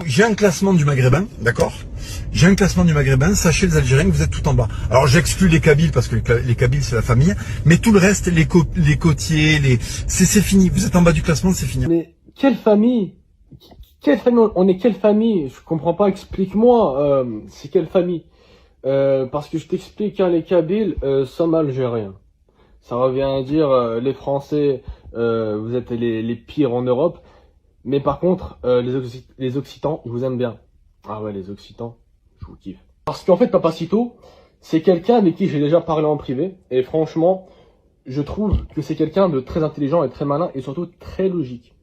J'ai un classement du Maghrébin, d'accord? J'ai un classement du Maghrébin, sachez les Algériens que vous êtes tout en bas. Alors j'exclus les Kabyles parce que les Kabyles c'est la famille, mais tout le reste, les côtiers, c'est fini. Vous êtes en bas du classement, c'est fini. Mais quelle famille? Quelle famille? On est quelle famille? Je comprends pas, explique-moi, c'est quelle famille? Parce que je t'explique, hein, les Kabyles sommes algériens. Ça revient à dire, les Français, vous êtes les pires en Europe. Mais par contre, les Occitans, je vous aime bien. Ah ouais, les Occitans, je vous kiffe. Parce qu'en fait, Papacito, c'est quelqu'un avec qui j'ai déjà parlé en privé. Et franchement, je trouve que c'est quelqu'un de très intelligent et très malin et surtout très logique.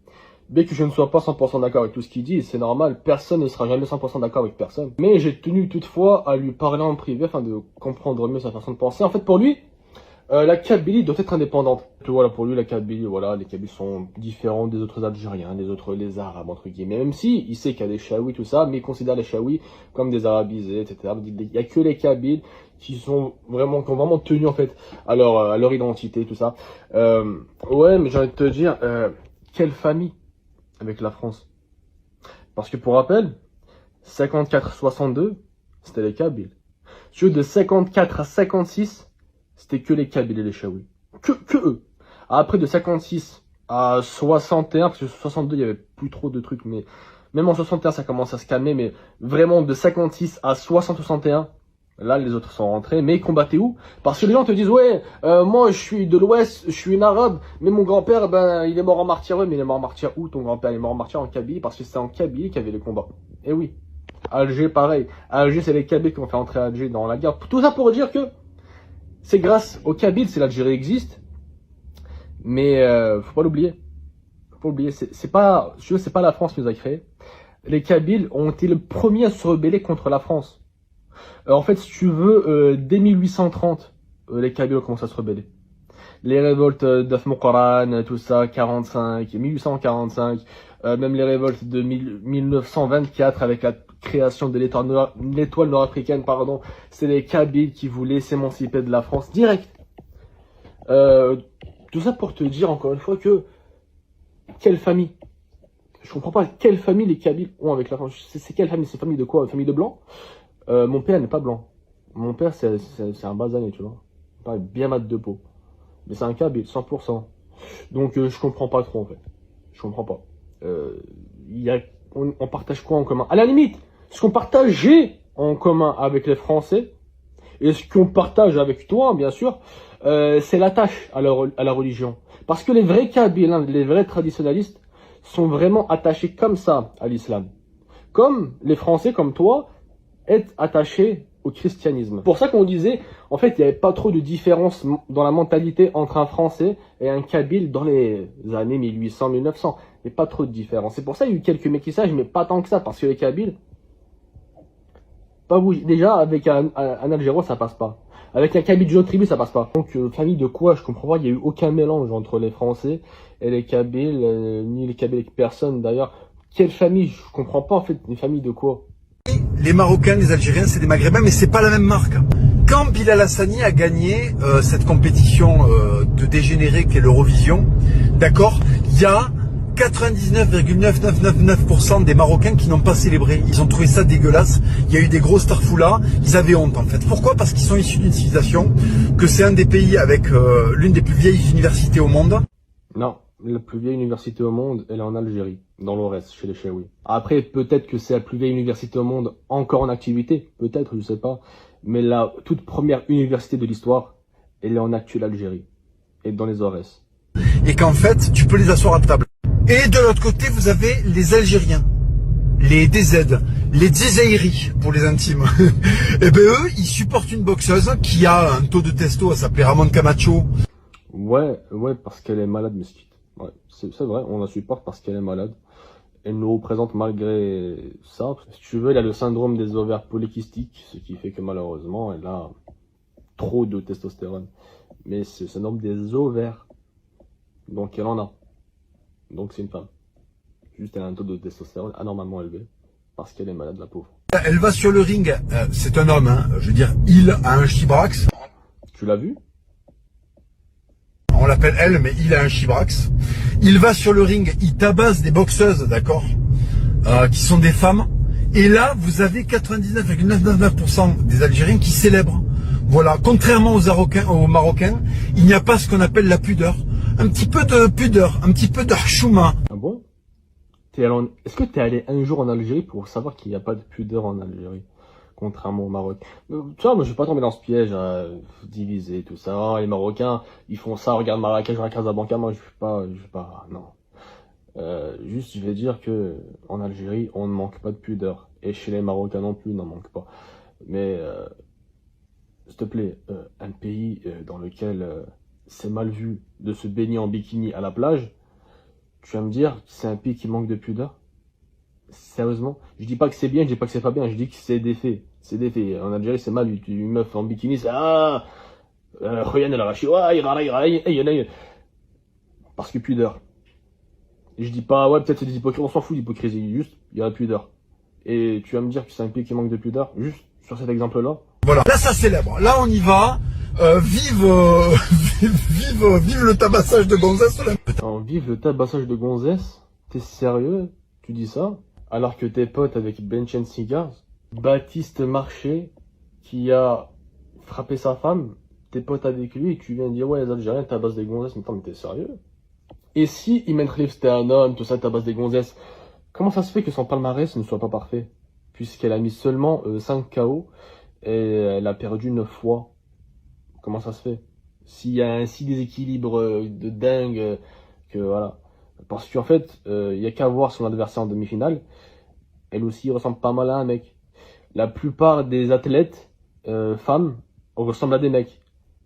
Bien que je ne sois pas 100% d'accord avec tout ce qu'il dit, c'est normal, personne ne sera jamais 100% d'accord avec personne. Mais j'ai tenu toutefois à lui parler en privé afin de comprendre mieux sa façon de penser. En fait, pour lui, la Kabylie doit être indépendante. Voilà, pour lui, la Kabylie, voilà, les Kabyles sont différents des autres Algériens, les Arabes, entre guillemets. Même si, il sait qu'il y a des Chaouis, tout ça, mais il considère les Chaouis comme des Arabisés, etc. Il n'y a que les Kabyles qui ont vraiment tenu, en fait, à leur identité, tout ça. Ouais, mais j'ai envie de te dire, quelle famille avec la France. Parce que pour rappel, 54-62, c'était les Kabyles. Ceux de 54 à 56, c'était que les Kabyles et les Chaouis. Que eux. Après, de 56 à 61, parce que 62, il y avait plus trop de trucs, mais même en 61, ça commence à se calmer, mais vraiment de 56 à 60-61, là, les autres sont rentrés, mais ils combattaient où? Parce que les gens te disent, ouais, moi, je suis de l'Ouest, je suis une arabe, mais mon grand-père, ben, il est mort en martyr. Ouais, mais il est mort en martyr où, ton grand-père? Il est mort en martyr en Kabylie, parce que c'est en Kabylie qu'il y avait les combats. Et oui. Alger, pareil. Alger, c'est les Kabyles qui ont fait entrer Alger dans la guerre. Tout ça pour dire que c'est grâce aux Kabyles si l'Algérie existe. Mais faut pas l'oublier. Faut pas l'oublier. C'est pas la France qui nous a créés. Les Kabyles ont été les premiers à se rebeller contre la France. En fait, si tu veux, dès 1830, les Kabyles ont commencé à se rebeller. Les révoltes d'Af Mokoran, tout ça, 45, 1845, même les révoltes de 1924 avec la création de l'étoile nord-africaine, pardon, c'est les Kabyles qui voulaient s'émanciper de la France direct. Tout ça pour te dire encore une fois que quelle famille? Je comprends pas quelle famille les Kabyles ont avec la France. C'est quelle famille? C'est famille de quoi? Famille de blancs? Mon père n'est pas blanc. Mon père c'est un basané, tu vois. Pas bien mat de peau. Mais c'est un Kabyle, 100%. Donc je comprends pas trop en fait. Je comprends pas. On partage quoi en commun? À la limite, ce qu'on partageait en commun avec les Français, et ce qu'on partage avec toi, bien sûr, c'est l'attache à la religion. Parce que les vrais Kabyles, hein, les vrais traditionnalistes, sont vraiment attachés comme ça à l'islam. Comme les Français, comme toi, être attachés au christianisme. C'est pour ça qu'on disait, en fait, il n'y avait pas trop de différence dans la mentalité entre un Français et un Kabyle dans les années 1800-1900. Il n'y avait pas trop de différence. C'est pour ça qu'il y a eu quelques métissages, mais pas tant que ça, parce que les Kabyles, pas bouger. Déjà, avec un Algéro, ça passe pas. Avec un Kabyle d'une autre tribu, ça passe pas. Donc, famille de quoi? Je comprends pas, il n'y a eu aucun mélange entre les Français et les Kabyles, ni les Kabyles avec personne d'ailleurs. Quelle famille? Je comprends pas, en fait, une famille de quoi? Les Marocains, les Algériens, c'est des Maghrébins, mais c'est pas la même marque. Quand Bilal Hassani a gagné cette compétition de dégénéré qu'est l'Eurovision, d'accord, il y a 99,9999% des Marocains qui n'ont pas célébré. Ils ont trouvé ça dégueulasse. Il y a eu des gros starfoulas. Ils avaient honte en fait. Pourquoi? Parce qu'ils sont issus d'une civilisation, que c'est un des pays avec l'une des plus vieilles universités au monde. Non. La plus vieille université au monde, elle est en Algérie, dans l'Aurès, chez les Chaouis. Après, peut-être que c'est la plus vieille université au monde encore en activité, peut-être, je sais pas. Mais la toute première université de l'histoire, elle est en actuelle Algérie, et dans les Aurès. Et qu'en fait, tu peux les asseoir à table. Et de l'autre côté, vous avez les Algériens, les DZ, les Djezairi pour les intimes. Et ben eux, ils supportent une boxeuse qui a un taux de testo, elle s'appelait Ramon Camacho. Ouais, parce qu'elle est malade, mesquite. Ouais, c'est vrai, on la supporte parce qu'elle est malade. Elle nous représente malgré ça. Si tu veux, elle a le syndrome des ovaires polykystiques, ce qui fait que malheureusement, elle a trop de testostérone. Mais c'est le syndrome des ovaires. Donc elle en a. Donc c'est une femme. Juste elle a un taux de testostérone anormalement élevé. Parce qu'elle est malade, la pauvre. Elle va sur le ring, c'est un homme, hein, je veux dire, il a un chibrax. Tu l'as vu? On l'appelle elle, mais il a un chibrax. Il va sur le ring, il tabasse des boxeuses, d'accord? qui sont des femmes. Et là, vous avez 99,999% des Algériens qui célèbrent. Voilà, contrairement aux Marocains, il n'y a pas ce qu'on appelle la pudeur. Un petit peu de pudeur, un petit peu de chouma. Ah bon? Est-ce que t'es allé un jour en Algérie pour savoir qu'il n'y a pas de pudeur en Algérie, contrairement au Maroc? Tu vois, moi je vais pas tomber dans ce piège, diviser tout ça. Oh, les Marocains, ils font ça, regarde Marrakech, regarde Casablanca, moi je vais pas, non. Juste, je vais dire que en Algérie, on ne manque pas de pudeur. Et chez les Marocains non plus, on n'en manque pas. Mais, s'il te plaît, un pays dans lequel c'est mal vu de se baigner en bikini à la plage, tu vas me dire que c'est un pays qui manque de pudeur? Sérieusement? Je dis pas que c'est bien, je dis pas que c'est pas bien, je dis que c'est des faits. C'est des faits. En Algérie, c'est mal vu. Une meuf en bikini, c'est parce que pudeur. Et je dis pas, ouais, peut-être c'est des hypocrites, on s'en fout d'hypocrisie, juste, il y a la pudeur. Et tu vas me dire que c'est un pays qui manque de pudeur, juste sur cet exemple-là? Voilà, là ça célèbre, là on y va, vive le tabassage de gonzesse. Alors, vive le tabassage de gonzesse? T'es sérieux? Tu dis ça? Alors que tes potes avec Benchen Cigars, Baptiste Marché, qui a frappé sa femme, tes potes avec lui, et tu viens de dire, ouais, les Algériens tabassent des gonzesses, mais t'es sérieux? Et si Imen Khalif c'était un homme, tout ça tabasse des gonzesses, comment ça se fait que son palmarès ne soit pas parfait? Puisqu'elle a mis seulement 5 KO et elle a perdu 9 fois. Comment ça se fait? S'il y a un si déséquilibre de dingue que voilà. Parce qu'en fait, il y a qu'à voir son adversaire en demi-finale. Elle aussi ressemble pas mal à un mec. La plupart des athlètes femmes ressemblent à des mecs.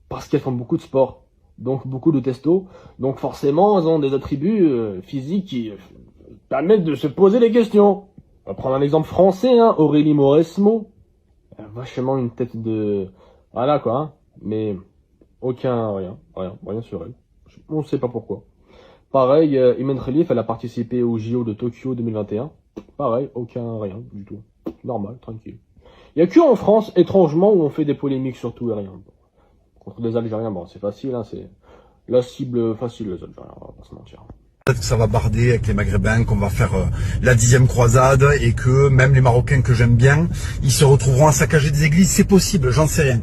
Parce qu'elles font beaucoup de sport. Donc beaucoup de testo, donc forcément elles ont des attributs physiques qui permettent de se poser des questions. On va prendre un exemple français, hein, Aurélie Mauresmo, vachement une tête de... Voilà quoi, hein, mais rien sur elle. On ne sait pas pourquoi. Pareil, Imen Khalif, elle a participé au JO de Tokyo 2021. Pareil, rien du tout. Normal, tranquille. Il y a que en France, étrangement, où on fait des polémiques sur tout et rien. Contre les Algériens, bon, c'est facile, hein, c'est la cible facile, les Algériens, on va pas se mentir. Peut-être que ça va barder avec les Maghrébins, qu'on va faire la 10e croisade et que même les Marocains que j'aime bien, ils se retrouveront à saccager des églises, c'est possible, j'en sais rien.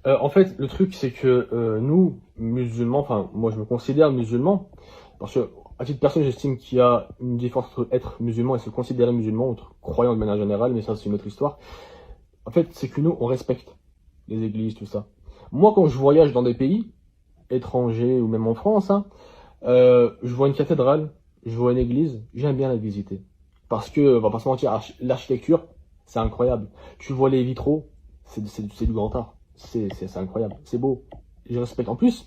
En fait, le truc, c'est que nous, musulmans, enfin, moi je me considère musulman, parce que, à titre personnel, j'estime qu'il y a une différence entre être musulman et se considérer musulman, entre croyant de manière générale, mais ça c'est une autre histoire. En fait, c'est que nous, on respecte les églises, tout ça. Moi, quand je voyage dans des pays étrangers ou même en France, hein, je vois une cathédrale, je vois une église, j'aime bien la visiter. Parce que, on va pas se mentir, l'architecture, c'est incroyable. Tu vois les vitraux, c'est du grand art. C'est incroyable, c'est beau. Je respecte. En plus,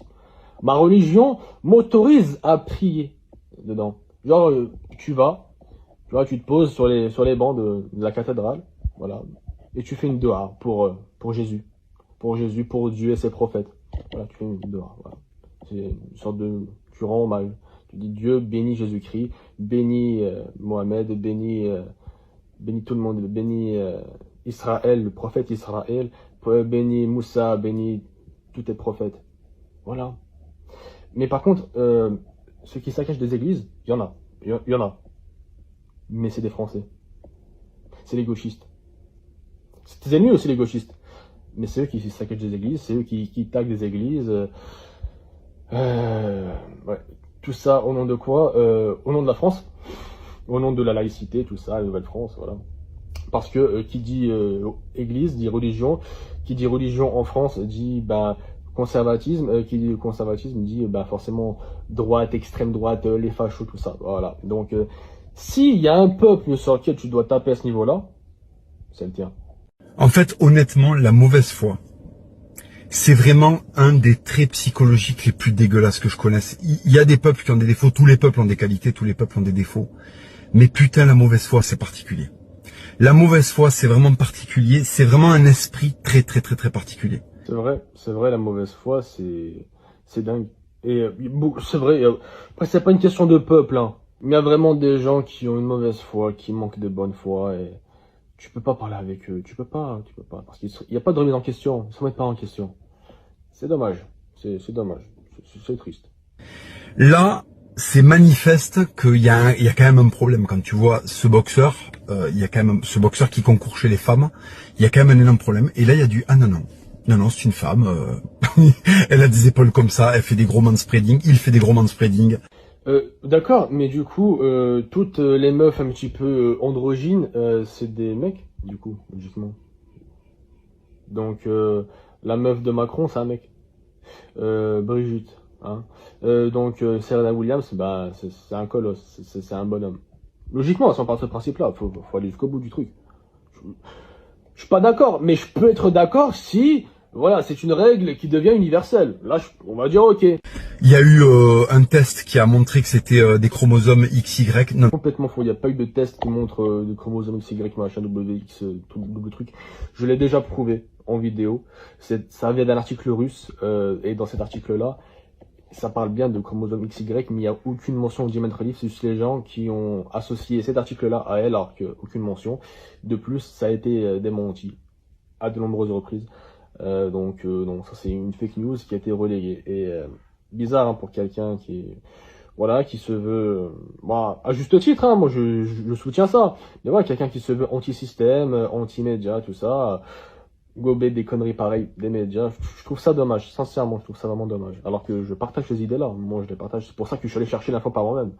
ma religion m'autorise à prier dedans. Genre, tu te poses sur les bancs de la cathédrale, voilà, et tu fais une doha pour Jésus. Pour Jésus, pour Dieu et ses prophètes. Voilà, tu fais une doha, voilà. C'est une sorte de... Tu rends hommage. Tu dis Dieu bénit Jésus-Christ, bénit Mohamed, bénit tout le monde, bénit Israël, le prophète Israël, bénit Moussa, bénit tous tes prophètes. Voilà. Mais par contre, ceux qui saccagent des églises, il y en a. Mais c'est des Français. C'est les gauchistes. C'est tes ennemis aussi, les gauchistes. Mais c'est eux qui saccagent des églises, c'est eux qui taguent des églises. Ouais. Tout ça au nom de quoi? Au nom de la France, au nom de la laïcité, tout ça, la Nouvelle-France, voilà. Parce que qui dit église dit religion, qui dit religion en France dit conservatisme, qui dit conservatisme dit forcément droite, extrême droite, les fachos, tout ça. Voilà. Donc s'il y a un peuple sur lequel tu dois taper à ce niveau-là, c'est le tien. En fait, honnêtement, la mauvaise foi, c'est vraiment un des traits psychologiques les plus dégueulasses que je connaisse. Il y a des peuples qui ont des défauts, tous les peuples ont des qualités, tous les peuples ont des défauts. Mais putain, la mauvaise foi, c'est particulier. La mauvaise foi, c'est vraiment particulier, c'est vraiment un esprit très particulier. C'est vrai, la mauvaise foi, c'est dingue. Et c'est vrai, après c'est pas une question de peuple, hein. Il y a vraiment des gens qui ont une mauvaise foi, qui manquent de bonne foi, et tu peux pas parler avec eux, tu peux pas, parce qu'il y a pas de remise en question, ils se remettent pas en question. C'est dommage, c'est dommage, c'est triste. Là, c'est manifeste qu'il y a, il y a quand même un problème. Quand tu vois ce boxeur, il y a quand même ce boxeur qui concourt chez les femmes, il y a quand même un énorme problème. Et là, il y a du, ah non, non. Non, non, c'est une femme. Elle a des épaules comme ça, elle fait des gros manspreading, il fait des gros manspreading. D'accord, mais du coup, toutes les meufs un petit peu androgynes, c'est des mecs, du coup, logiquement. Donc, la meuf de Macron, c'est un mec. Brigitte, hein. Donc, Serena Williams, bah, c'est un colosse, c'est un bonhomme. Logiquement, si on part de ce principe-là, faut aller jusqu'au bout du truc. Je suis pas d'accord, mais je peux être d'accord si, voilà, c'est une règle qui devient universelle. Là, on va dire ok. Il y a eu un test qui a montré que c'était des chromosomes XY. Non. Complètement faux. Il n'y a pas eu de test qui montre des chromosomes XY, machin, WX, tout double truc. Je l'ai déjà prouvé en vidéo. Ça vient d'un article russe, et dans cet article-là, ça parle bien de chromosomes XY, mais il n'y a aucune mention au diamètre livre. C'est juste les gens qui ont associé cet article-là à elle, alors qu'aucune mention. De plus, ça a été démenti à de nombreuses reprises. Donc non, ça c'est une fake news qui a été relayée. Et bizarre hein, pour quelqu'un qui se veut, bah, à juste titre, hein, moi je soutiens ça. Mais voilà, quelqu'un qui se veut anti-système, anti-média, tout ça, gober des conneries pareilles des médias, je trouve ça dommage. Sincèrement, je trouve ça vraiment dommage. Alors que je partage ces idées-là, moi je les partage. C'est pour ça que je suis allé chercher l'info par moi-même.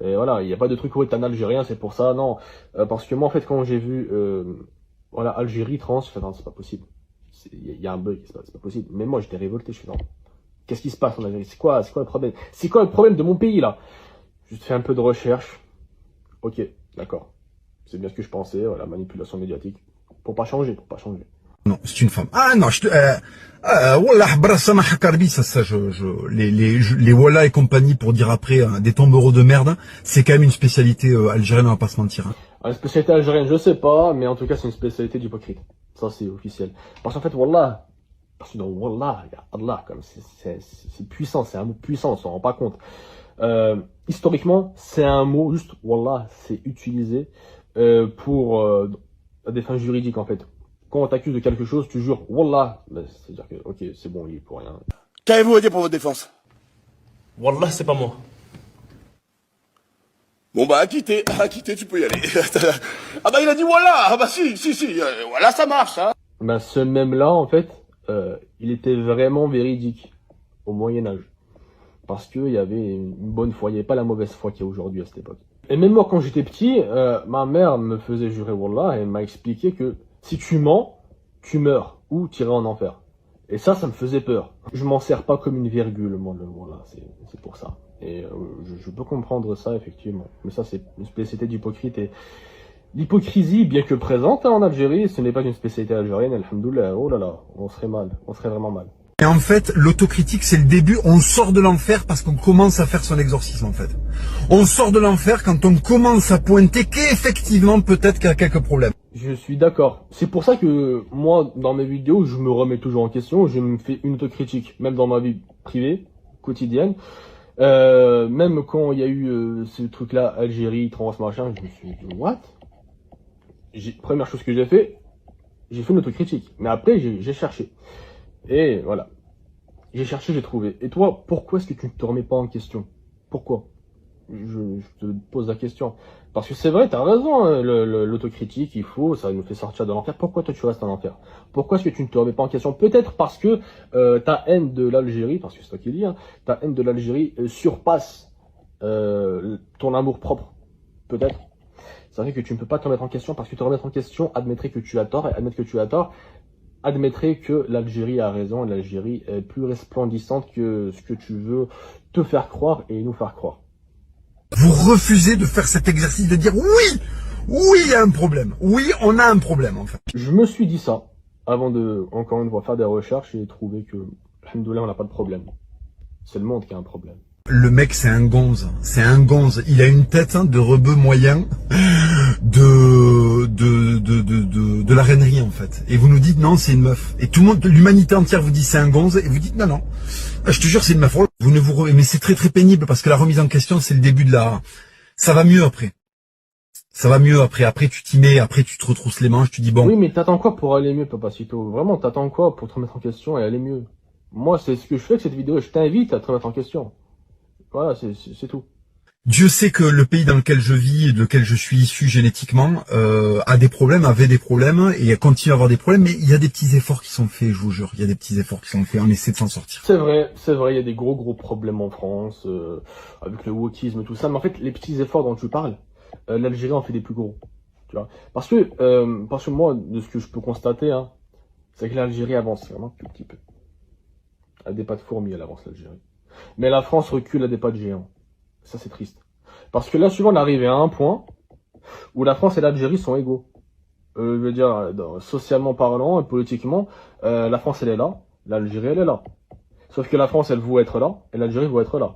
Et voilà, il n'y a pas de truc où est un Algérien, c'est pour ça, non. Parce que moi en fait quand j'ai vu, voilà, Algérie trans, je fais non, c'est pas possible. Il y a un bug, c'est pas possible. Mais moi, j'étais révolté, je fais non. Qu'est-ce qui se passe en Algérie? C'est quoi le problème? C'est quoi le problème de mon pays, là? Je fais un peu de recherche. Ok, d'accord. C'est bien ce que je pensais, voilà, manipulation médiatique. Pour pas changer. Non, c'est une femme. Ah non, Wallah, Brassama Hakarbi, ça, les Wallah et compagnie, pour dire après, des tombereaux de merde, c'est quand même une spécialité algérienne, on va pas se mentir. Hein. Une spécialité algérienne, je sais pas, mais en tout cas, c'est une spécialité d'hypocrite. Ça, c'est officiel. Parce qu'en fait, Wallah, parce que dans Wallah, il y a Allah, comme c'est puissant, c'est un mot puissant, on s'en rend pas compte. Historiquement, c'est un mot, juste Wallah, c'est utilisé pour des fins juridiques, en fait. Quand on t'accuse de quelque chose, tu jures Wallah, ben, c'est-à-dire que, ok, c'est bon, il est pour rien. Qu'avez-vous à dire pour votre défense? Wallah, c'est pas moi. Bon bah, à quitter, tu peux y aller. Ah bah il a dit voilà, ah bah si, voilà ça marche, hein. Ben, ce même-là, en fait, il était vraiment véridique au Moyen-Âge. Parce qu'il y avait une bonne foi, il n'y avait pas la mauvaise foi qu'il y a aujourd'hui à cette époque. Et même moi, quand j'étais petit, ma mère me faisait jurer Wallah et m'a expliqué que si tu mens, tu meurs ou tu iras en enfer. Et ça me faisait peur. Je m'en sers pas comme une virgule, moi, le Wallah, c'est pour ça. Et je peux comprendre ça, effectivement. Mais ça, c'est une spécialité d'hypocrite. Et l'hypocrisie, bien que présente hein, en Algérie, ce n'est pas une spécialité algérienne, alhamdoulilah. Oh là là, on serait vraiment mal. Et en fait, l'autocritique, c'est le début. On sort de l'enfer parce qu'on commence à faire son exorcisme, en fait. On sort de l'enfer quand on commence à pointer qu'effectivement, peut-être qu'il y a quelques problèmes. Je suis d'accord. C'est pour ça que moi, dans mes vidéos, je me remets toujours en question. Je me fais une autocritique, même dans ma vie privée, quotidienne. Même quand il y a eu ce truc-là, Algérie, trans, machin, je me suis dit, what? Première chose que j'ai fait une autocritique. Mais après, j'ai cherché. Et voilà. J'ai cherché, j'ai trouvé. Et toi, pourquoi est-ce que tu ne te remets pas en question? Pourquoi? Je te pose la question. Parce que c'est vrai, t'as raison, hein, l'autocritique, ça nous fait sortir de l'enfer. Pourquoi toi tu restes en enfer? Pourquoi est-ce que tu ne te remets pas en question? Peut-être parce que ta haine de l'Algérie, parce que c'est toi qui le dis, hein, ta haine de l'Algérie surpasse ton amour propre. Peut-être. C'est vrai que tu ne peux pas te remettre en question, parce que te remettre en question admettrait que tu as tort, et admettre que tu as tort admettrait que l'Algérie a raison, et l'Algérie est plus resplendissante que ce que tu veux te faire croire et nous faire croire. Vous refusez de faire cet exercice de dire oui, il y a un problème. Oui, on a un problème, en fait. Je me suis dit ça, avant de, encore une fois, faire des recherches et trouver que, alhamdoulilah, on n'a pas de problème. C'est le monde qui a un problème. Le mec, c'est un gonze. Il a une tête hein, de rebeu moyen de la reinerie, en fait. Et vous nous dites non, c'est une meuf. Et tout le monde, l'humanité entière vous dit c'est un gonze. Et vous dites non. Je te jure, c'est une meuf. Vous ne vous mais c'est très très pénible parce que la remise en question, c'est le début de la... Ça va mieux après. Après, tu t'y mets, après, tu te retrousses les manches, tu dis bon. Oui, mais t'attends quoi pour aller mieux, Papacito? Vraiment, t'attends quoi pour te remettre en question et aller mieux? Moi, c'est ce que je fais avec cette vidéo et je t'invite à te remettre en question. Voilà, c'est tout. Dieu sait que le pays dans lequel je vis, de lequel je suis issu génétiquement, a des problèmes, avait des problèmes et continue à avoir des problèmes, mais il y a des petits efforts qui sont faits, je vous jure. Il y a des petits efforts qui sont faits, on essaie de s'en sortir. C'est vrai, il y a des gros problèmes en France, avec le wokisme, tout ça, mais en fait, les petits efforts dont tu parles, l'Algérie en fait des plus gros, tu vois. Parce que moi, de ce que je peux constater, hein, c'est que l'Algérie avance vraiment un tout petit peu. À des pas de fourmis, elle avance l'Algérie. Mais la France recule à des pas de géant. Ça, c'est triste. Parce que là, souvent, on est arrivé à un point où la France et l'Algérie sont égaux. Je veux dire, socialement parlant et politiquement, la France, elle est là, l'Algérie, elle est là. Sauf que la France, elle veut être là, et l'Algérie veut être là.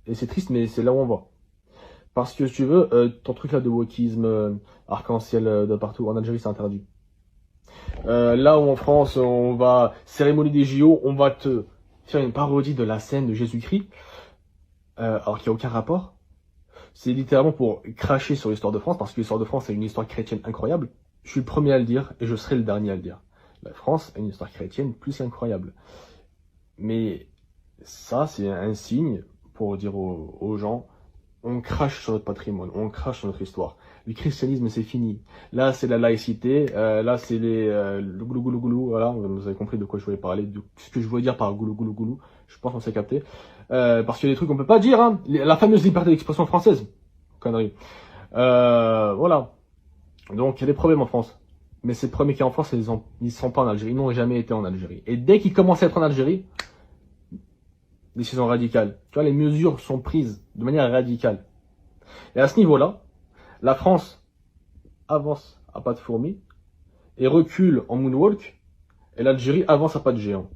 Et c'est triste, mais c'est là où on va. Parce que, si tu veux, ton truc là de wokisme, arc-en-ciel de partout, en Algérie, c'est interdit. Là où en France, on va, cérémonie des JO, on va te faire une parodie de la scène de Jésus-Christ, alors qu'il n'y a aucun rapport. C'est littéralement pour cracher sur l'histoire de France, parce que l'histoire de France est une histoire chrétienne incroyable. Je suis le premier à le dire, et je serai le dernier à le dire. La France a une histoire chrétienne plus incroyable. Mais ça, c'est un signe pour dire aux gens, on crache sur notre patrimoine, on crache sur notre histoire. Le christianisme, c'est fini. Là, c'est la laïcité, là, c'est le goulou goulou goulou, voilà, vous avez compris de quoi je voulais parler, de ce que je voulais dire par goulou goulou goulou, je pense qu'on s'est capté. Parce qu'il y a des trucs qu'on peut pas dire, hein, la fameuse liberté d'expression française. Connerie. Voilà. Donc, il y a des problèmes en France. Mais ces problèmes qu'il y a en France, ils sont pas en Algérie, ils n'ont jamais été en Algérie. Et dès qu'ils commencent à être en Algérie, décision radicale. Tu vois, les mesures sont prises de manière radicale. Et à ce niveau-là, la France avance à pas de fourmi et recule en moonwalk, et l'Algérie avance à pas de géant.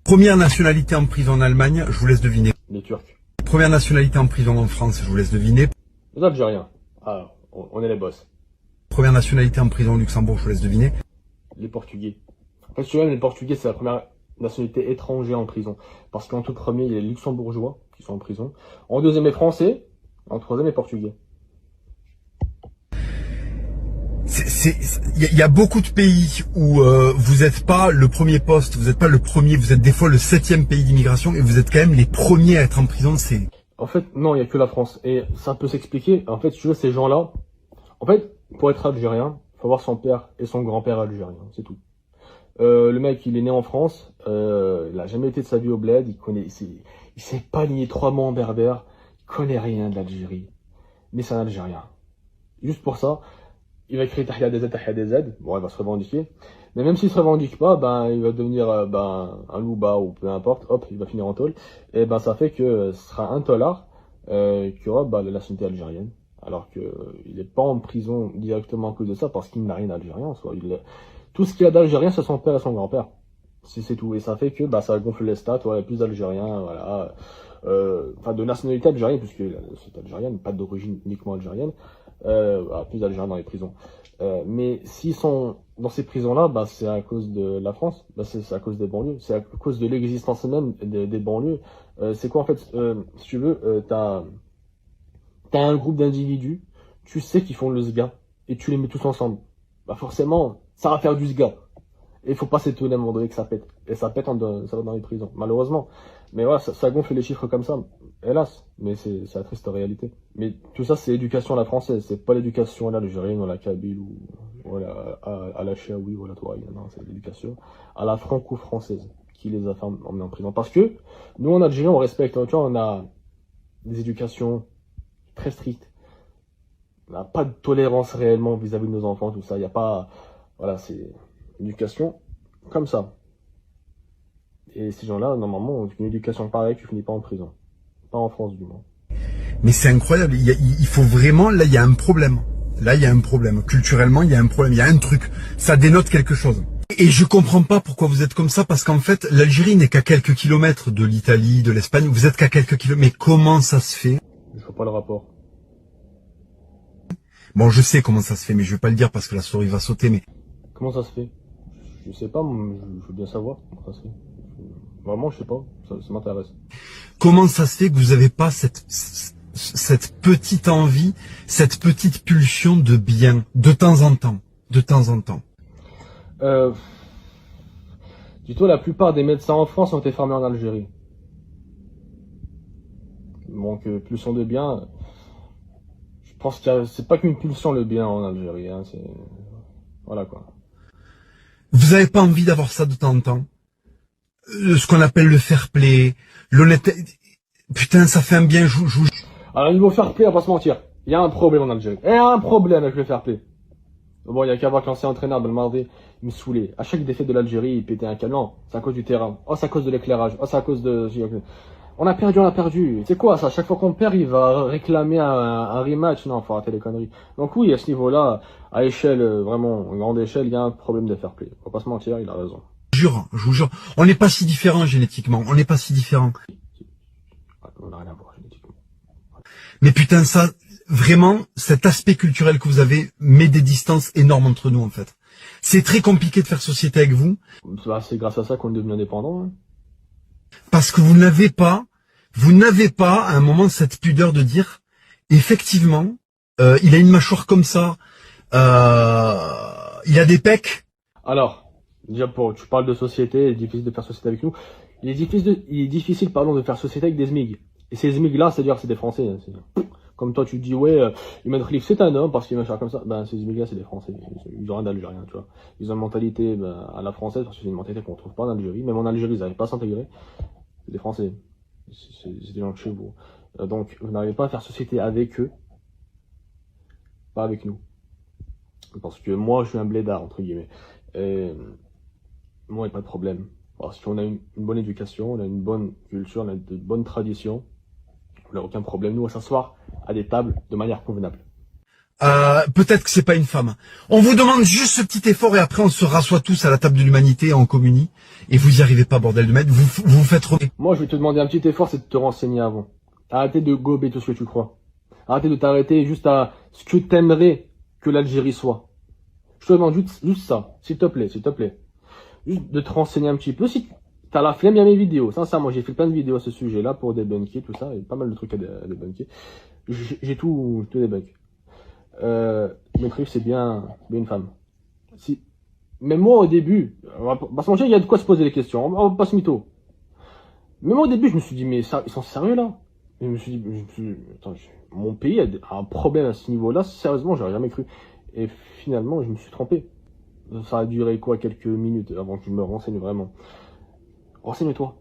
Première nationalité en prison en Allemagne, je vous laisse deviner. Les Turcs. Première nationalité en prison en France, je vous laisse deviner. Les Algériens. Alors, on est les boss. Première nationalité en prison au Luxembourg, je vous laisse deviner. Les Portugais. En fait, tu vois, les Portugais, c'est la première nationalité étrangère en prison. Parce qu'en tout premier, il y a les Luxembourgeois qui sont en prison. En deuxième, les Français. En troisième, les Portugais. Il y a beaucoup de pays où vous n'êtes pas le premier poste, vous n'êtes pas le premier, vous êtes des fois le 7e pays d'immigration et vous êtes quand même les premiers à être en prison. En fait, non, il n'y a que la France. Et ça peut s'expliquer. En fait, si tu veux, ces gens-là, en fait, pour être algérien, il faut avoir son père et son grand-père algérien, c'est tout. Le mec, il est né en France, il a jamais été de sa vie au bled, il s'est pas lié 3 mois en berbère, il connaît rien de l'Algérie. Mais c'est un Algérien. Juste pour ça, il va écrire Tahia des Z, bon, il va se revendiquer. Mais même s'il se revendique pas, ben, il va devenir, un louba ou peu importe, hop, il va finir en tôle. Et ben, ça fait que ce sera un tolard, qui aura, la nationalité algérienne. Alors que, il est pas en prison directement à cause de ça, parce qu'il n'a rien d'algérien, en soi. Tout ce qu'il a d'algérien, c'est son père et son grand-père. C'est tout. Et ça fait que, ça gonfle les stats, voilà, plus d'algériens, voilà. De nationalité algérienne, puisque c'est algérienne, pas d'origine uniquement algérienne. Plus d'Algériens dans les prisons. Mais s'ils sont dans ces prisons-là, c'est à cause de la France, c'est à cause des banlieues, c'est à cause de l'existence même des banlieues. C'est quoi en fait, si tu veux, t'as un groupe d'individus, tu sais qu'ils font le sga, et tu les mets tous ensemble. Forcément, ça va faire du sga. Et il faut pas s'étonner à un moment donné que ça pète. Et ça pète ça va dans les prisons, malheureusement. Mais voilà, ça gonfle les chiffres comme ça. Hélas, mais c'est la triste réalité. Mais tout ça, c'est l'éducation à la française. C'est pas l'éducation à l'algérienne, ou à la kabyle, ou à la chiaoui, ou à la touareg. Non, c'est l'éducation à la franco-française qui les a fait emmener en prison. Parce que, nous, en Algérie, on respecte. Tu vois, on a des éducations très strictes. On n'a pas de tolérance réellement vis-à-vis de nos enfants, tout ça. Il n'y a pas... Voilà, c'est éducation comme ça. Et ces gens-là, normalement, ont une éducation pareille, tu finis pas en prison. Pas en France, du moins. Mais c'est incroyable, il faut vraiment, là, il y a un problème. Là, il y a un problème. Culturellement, il y a un problème, il y a un truc. Ça dénote quelque chose. Et je comprends pas pourquoi vous êtes comme ça, parce qu'en fait, l'Algérie n'est qu'à quelques kilomètres de l'Italie, de l'Espagne. Vous êtes qu'à quelques kilomètres. Mais comment ça se fait? Je vois pas le rapport. Bon, je sais comment ça se fait, mais je vais pas le dire parce que la souris va sauter, mais... Comment ça se fait? Je sais pas, je veux bien savoir comment ça se fait. Vraiment, je sais pas, ça m'intéresse. Comment ça se fait que vous avez pas cette petite envie, cette petite pulsion de bien, de temps en temps? Dis-toi, la plupart des médecins en France ont été formés en Algérie. Donc, pulsion de bien, je pense que c'est pas qu'une pulsion le bien en Algérie, hein, c'est... Voilà, quoi. Vous avez pas envie d'avoir ça de temps en temps? Ce qu'on appelle le fair play, l'honnêteté. Putain, ça fait un bien, Alors, niveau fair play, on va pas se mentir, il y a un problème en Algérie. Il y a un problème avec le fair play. Bon, il y a qu'à voir que l'ancien entraîneur, Belmadi, il me saoulait. À chaque défaite de l'Algérie, il pétait un câble. C'est à cause du terrain. Oh, c'est à cause de l'éclairage. Oh, c'est à cause de... On a perdu, on a perdu. C'est quoi ça? Chaque fois qu'on perd, il va réclamer un rematch. Non, faut arrêter les conneries. Donc oui, à ce niveau-là, à échelle, vraiment, grande échelle, il y a un problème de fair play. Faut pas se mentir, il a raison. je vous jure, on n'est pas si différents génétiquement. On n'est pas si différents. On n'a rien à voir génétiquement. Mais putain, ça, vraiment, cet aspect culturel que vous avez met des distances énormes entre nous, en fait. C'est très compliqué de faire société avec vous. Bah, c'est grâce à ça qu'on est devenu indépendant. Hein. Parce que vous n'avez pas à un moment cette pudeur de dire, effectivement, il a une mâchoire comme ça, il a des pecs. Alors, déjà tu parles de société, il est difficile de faire société avec nous. Il est difficile, pardon, de faire société avec des SMIG. Et ces SMIG-là, c'est-à-dire c'est des Français. Hein, comme toi, tu dis, ouais, Imad Khalif, c'est un homme parce qu'il est machin comme ça. Ben, ces SMIG-là, c'est des Français. Ils ont rien d'Algérien, tu vois. Ils ont une mentalité à la française, parce que c'est une mentalité qu'on trouve pas en Algérie. Même en Algérie, ils n'arrivent pas à s'intégrer. C'est des Français. C'est des gens de chez vous. Donc, vous n'arrivez pas à faire société avec eux. Pas avec nous. Parce que moi, je suis un blédard, entre guillemets. Et moi, il n'y a pas de problème. Parce qu'on a une bonne éducation, on a une bonne culture, on a de bonnes traditions. On n'a aucun problème, nous, à s'asseoir à des tables de manière convenable. Peut-être que c'est pas une femme. On vous demande juste ce petit effort et après on se rassoit tous à la table de l'humanité en communie. Et vous y arrivez pas, bordel de merde. Vous faites remettre. Moi, je vais te demander un petit effort, c'est de te renseigner avant. Arrêtez de gober tout ce que tu crois. Arrêtez de t'arrêter juste à ce que t'aimerais que l'Algérie soit. Je te demande juste ça, s'il te plaît, s'il te plaît. Juste de te renseigner un petit peu. Si t'as la flemme, il y a mes vidéos. Sincèrement, j'ai fait plein de vidéos à ce sujet-là pour débunker, tout ça. Il y a pas mal de trucs à débunker. J'ai tout débunk. Mes trucs, c'est bien une femme. Si, mais moi, au début, parce que il y a de quoi se poser les questions. On va pas se mytho. Mais moi, au début, je me suis dit, mais ça, ils sont sérieux, là? Et je me suis dit, attends, mon pays a un problème à ce niveau-là. Sérieusement, j'aurais jamais cru. Et finalement, je me suis trompé. Ça a duré quoi, quelques minutes avant que je me renseigne vraiment. Renseigne-toi.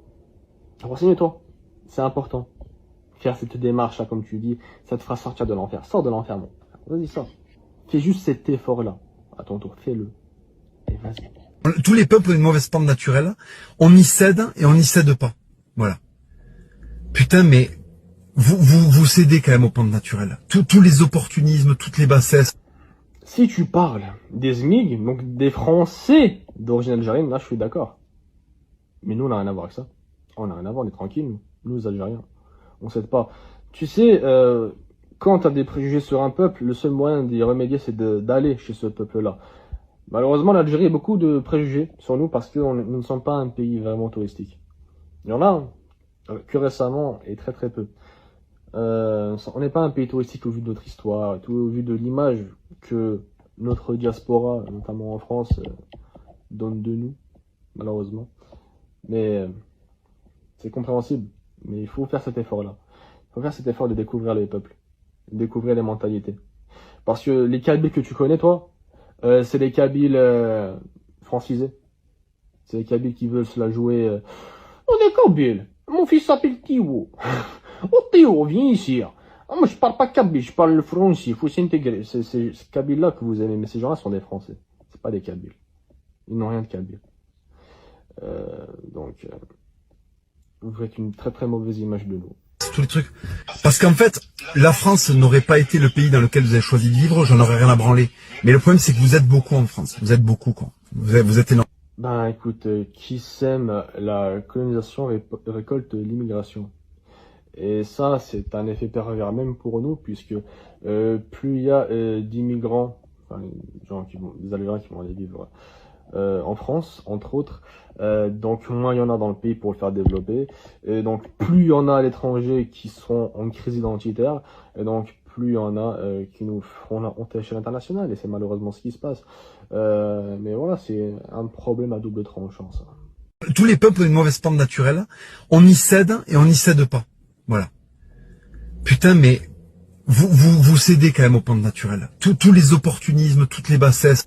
Renseigne-toi. C'est important. Faire cette démarche-là, comme tu dis, ça te fera sortir de l'enfer. Sors de l'enfer, mon frère. Vas-y, sors. Fais juste cet effort-là. À ton tour, fais-le. Et vas-y. Tous les peuples ont une mauvaise pente naturelle. On y cède et on n'y cède pas. Voilà. Putain, mais vous cédez quand même aux pentes naturelles. Tous les opportunismes, toutes les bassesses. Si tu parles des SMIG, donc des Français d'origine algérienne, là je suis d'accord. Mais nous on n'a rien à voir avec ça. On n'a rien à voir, on est tranquille, nous les Algériens. On s'aide pas. Tu sais, quand tu as des préjugés sur un peuple, le seul moyen d'y remédier c'est d'aller chez ce peuple-là. Malheureusement l'Algérie a beaucoup de préjugés sur nous parce que nous ne sommes pas un pays vraiment touristique. Il y en a que récemment et très très peu. On n'est pas un pays touristique au vu de notre histoire, et tout, au vu de l'image que notre diaspora, notamment en France, donne de nous, malheureusement. Mais c'est compréhensible. Mais il faut faire cet effort-là. Il faut faire cet effort de découvrir les peuples, de découvrir les mentalités. Parce que les Kabyles que tu connais, toi, c'est les Kabyles francisés. C'est les Kabyles qui veulent se la jouer. On est Kabyles. Mon fils s'appelle Théo. Oh Théo, viens ici. Ah, moi je parle pas kabyle, je parle le français, il faut s'intégrer. C'est ces Kabyles-là que vous aimez, mais ces gens-là sont des Français. C'est pas des Kabyles. Ils n'ont rien de Kabyle. Donc, vous faites une très très mauvaise image de nous. Tous les trucs. Parce qu'en fait, la France n'aurait pas été le pays dans lequel vous avez choisi de vivre, j'en aurais rien à branler. Mais le problème c'est que vous êtes beaucoup en France. Vous êtes beaucoup, quoi. Vous êtes énorme. Ben écoute, qui sème la colonisation récolte l'immigration. Et ça, c'est un effet pervers même pour nous, puisque plus il y a d'immigrants, enfin, des Algériens qui vont aller vivre en France, entre autres, donc moins il y en a dans le pays pour le faire développer, et donc plus il y en a à l'étranger qui seront en crise identitaire, et donc plus il y en a qui nous feront la honte à l'échelle internationale, et c'est malheureusement ce qui se passe. Mais voilà, c'est un problème à double tranchant, ça. Tous les peuples ont une mauvaise pente naturelle. On y cède et on n'y cède pas. Voilà. Putain, mais vous cédez quand même au pente naturel. Tous les opportunismes, toutes les bassesses.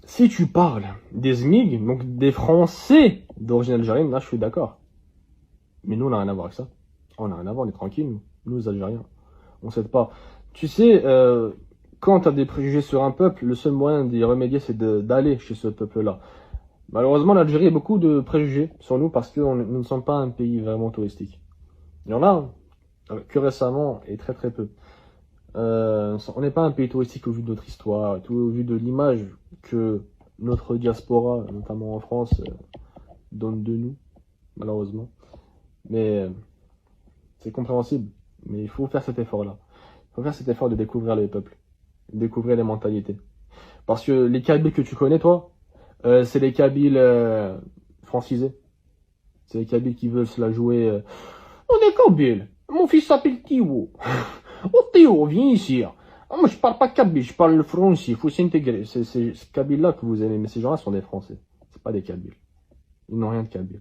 Si tu parles des SMIG, donc des Français d'origine algérienne, là je suis d'accord. Mais nous on n'a rien à voir avec ça. On n'a rien à voir, on est tranquille, nous les Algériens. On s'aide pas. Tu sais, quand tu as des préjugés sur un peuple, le seul moyen d'y remédier c'est d'aller chez ce peuple-là. Malheureusement l'Algérie a beaucoup de préjugés sur nous parce que nous ne sommes pas un pays vraiment touristique. Il y en a que récemment et très très peu. On n'est pas un pays touristique au vu de notre histoire, tout au vu de l'image que notre diaspora, notamment en France, donne de nous, malheureusement. Mais c'est compréhensible. Mais il faut faire cet effort-là. Il faut faire cet effort de découvrir les peuples, découvrir les mentalités. Parce que les Kabyles que tu connais, toi, c'est les Kabyles francisés. C'est les Kabyles qui veulent se la jouer. On est Kabyles. Mon fils s'appelle Théo. Oh Théo, viens ici. Ah, moi je parle pas kabyle, je parle le français, il faut s'intégrer. C'est ce kabyle-là que vous aimez, mais ces gens-là sont des Français. C'est pas des Kabyles. Ils n'ont rien de kabyle.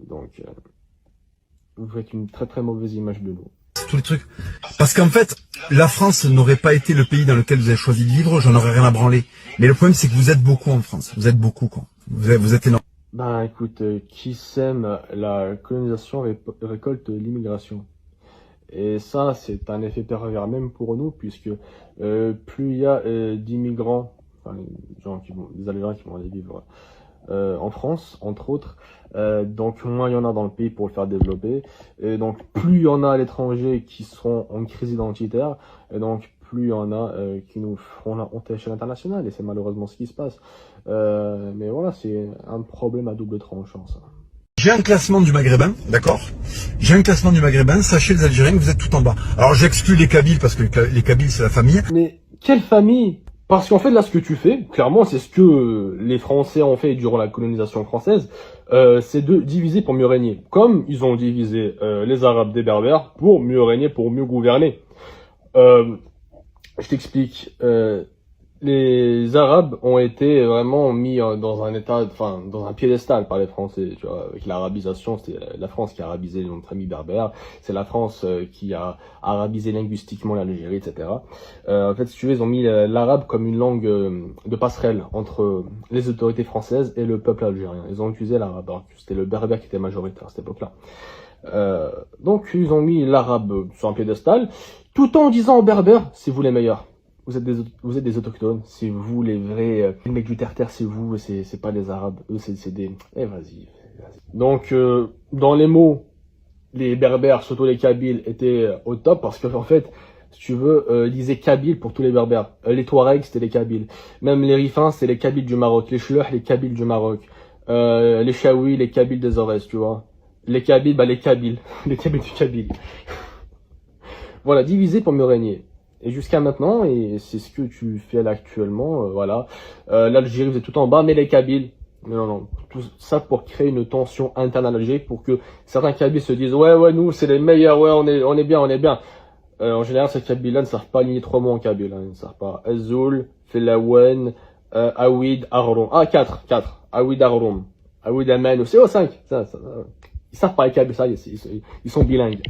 Donc, vous faites une très très mauvaise image de nous. Tous les trucs. Parce qu'en fait, la France n'aurait pas été le pays dans lequel vous avez choisi de vivre, j'en aurais rien à branler. Mais le problème, c'est que vous êtes beaucoup en France. Vous êtes beaucoup, quoi. Vous êtes énorme. Ben écoute, qui sème la colonisation récolte l'immigration. Et ça, c'est un effet pervers même pour nous, puisque plus il y a d'immigrants, enfin, des Algériens qui vont aller vivre en France, entre autres, donc moins il y en a dans le pays pour le faire développer, et donc plus il y en a à l'étranger qui seront en crise identitaire, et donc plus il y en a qui nous feront la honte à l'échelle internationale, et c'est malheureusement ce qui se passe. Mais voilà, c'est un problème à double tranchant, ça. J'ai un classement du Maghrébin, d'accord? J'ai un classement du Maghrébin, sachez les Algériens que vous êtes tout en bas. Alors j'exclus les Kabyles parce que les Kabyles c'est la famille. Mais quelle famille? Parce qu'en fait là ce que tu fais, clairement c'est ce que les Français ont fait durant la colonisation française, c'est de diviser pour mieux régner. Comme ils ont divisé les Arabes des Berbères pour mieux régner, pour mieux gouverner. Je t'explique. Les Arabes ont été vraiment mis dans un état, enfin dans un piédestal par les Français, tu vois, avec l'arabisation, c'était la France qui a arabisé notre ami berbère, c'est la France qui a arabisé linguistiquement l'Algérie, etc. En fait, si tu veux, ils ont mis l'arabe comme une langue de passerelle entre les autorités françaises et le peuple algérien. Ils ont utilisé l'arabe, c'était le berbère qui était majoritaire à cette époque-là. Donc ils ont mis l'arabe sur un piédestal, tout en disant aux berbères, c'est vous les meilleurs. Vous êtes des autochtones, c'est vous les vrais, les mecs du terre-terre, c'est vous, c'est pas les arabes, eux c'est des... vas-y. Donc, dans les mots, les berbères, surtout les kabyles, étaient au top, parce que en fait, si tu veux, ils disaient kabyle pour tous les berbères. Les touaregs, c'était les kabyles. Même les rifins, c'est les kabyles du Maroc. Les chlouh, les kabyles du Maroc. Les chaouis, les kabyles des Aurès, tu vois. Les kabyles, les kabyles. Les kabyles du Kabyle. Voilà, divisé pour mieux régner. Et jusqu'à maintenant, et c'est ce que tu fais là actuellement, voilà. L'Algérie, vous êtes tout en bas, mais les Kabyles, non, tout ça pour créer une tension interne à l'Algérie, pour que certains Kabyles se disent, ouais, nous, c'est les meilleurs, ouais, on est bien. En général, ces Kabyles-là ne savent pas aligner 3 mots en Kabyle, hein, ils ne savent pas. Azul, Felawen, Awid, Arrom. Ah, 4. Awid, Arrom. Awid, Aman, aussi, 5. Ils savent pas les Kabyles, ça, ils sont bilingues.